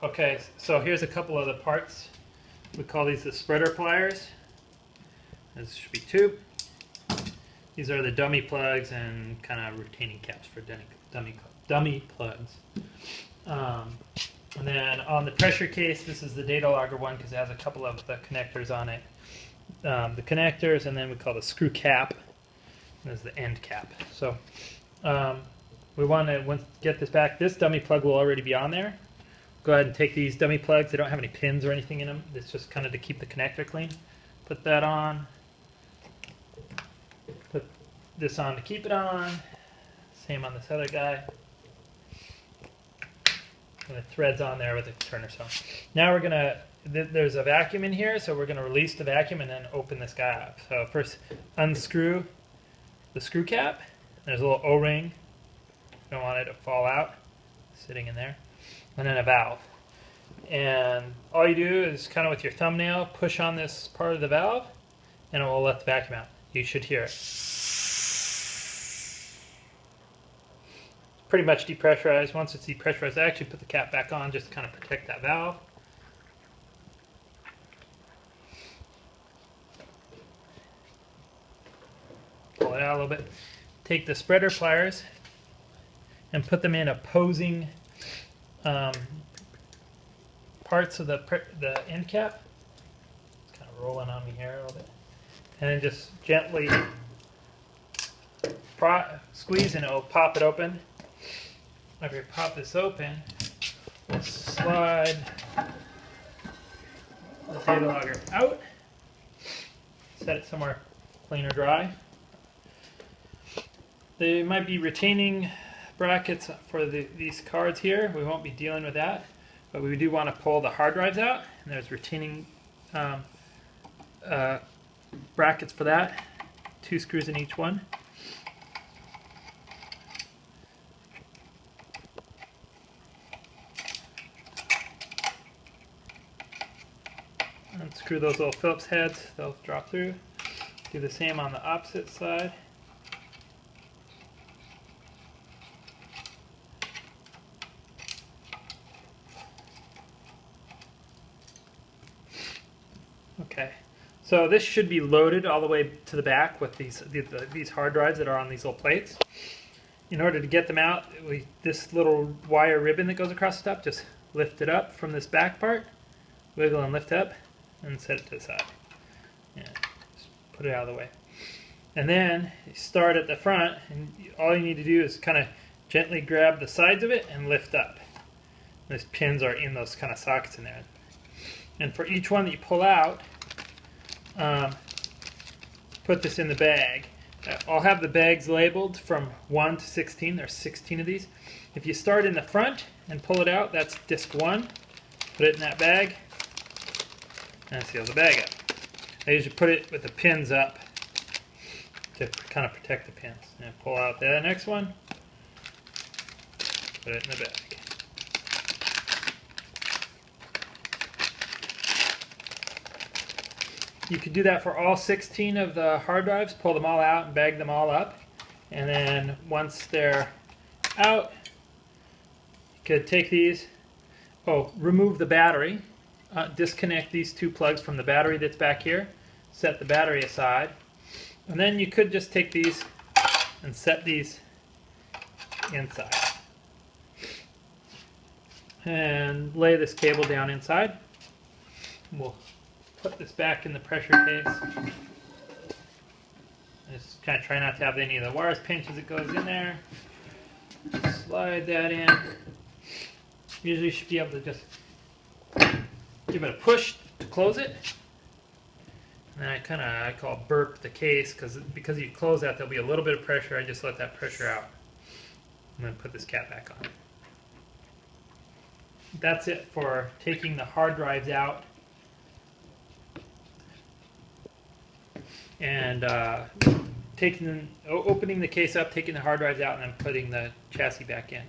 Okay, so here's a couple of the parts. We call these the spreader pliers. This should be two. These are the dummy plugs and kind of retaining caps for dummy plugs. And then on the pressure case, this is the data logger one because it has a couple of the connectors on it. The connectors, and then we call the screw cap. This is the end cap. So we want to get this back. This dummy plug will already be on there. Go ahead and take these dummy plugs. They don't have any pins or anything in them. It's just kind of to keep the connector clean. Put that on. Put this on to keep it on. Same on this other guy. And the thread's on there with the turner. So now we're gonna. There's a vacuum in here, so we're gonna release the vacuum and then open this guy up. So first, unscrew the screw cap. There's a little O-ring. Don't want it to fall out, sitting in there. And then a valve. And all you do is kind of with your thumbnail push on this part of the valve and it will let the vacuum out. You should hear it. Pretty much depressurized. Once it's depressurized, I actually put the cap back on just to kind of protect that valve. Pull it out a little bit. Take the spreader pliers and put them in opposing parts of the end cap. It's kind of rolling on me here a little bit. And then just gently squeeze and it will pop it open. After you pop this open, we'll slide the data logger out. Set it somewhere clean or dry. There might be retaining brackets for these cards here. We won't be dealing with that, but we do want to pull the hard drives out, and there's retaining brackets for that. 2 screws in each one. Unscrew those little Phillips heads, they'll drop through. Do the same on the opposite side. Okay, so this should be loaded all the way to the back with these hard drives that are on these little plates. In order to get them out, this little wire ribbon that goes across the top, just lift it up from this back part, wiggle and lift up, and set it to the side. Yeah, just put it out of the way. And then you start at the front, and all you need to do is kind of gently grab the sides of it and lift up. Those pins are in those kind of sockets in there. And for each one that you pull out, put this in the bag. I'll have the bags labeled from 1 to 16. There's 16 of these. If you start in the front and pull it out, that's disc 1. Put it in that bag and seal the bag up. I usually put it with the pins up to kind of protect the pins. And pull out the next one, put it in the bag. You could do that for all 16 of the hard drives, pull them all out and bag them all up. And then once they're out, you could take these, remove the battery, disconnect these 2 plugs from the battery that's back here, set the battery aside, and then you could just take these and set these inside. And lay this cable down inside. We'll put this back in the pressure case. Just kind of try not to have any of the wires pinch as it goes in there. Slide that in. Usually you should be able to just give it a push to close it. And then I call burp the case because you close that, there'll be a little bit of pressure. I just let that pressure out. And then put this cap back on. That's it for taking the hard drives out. And opening the case up, taking the hard drives out, and then putting the chassis back in.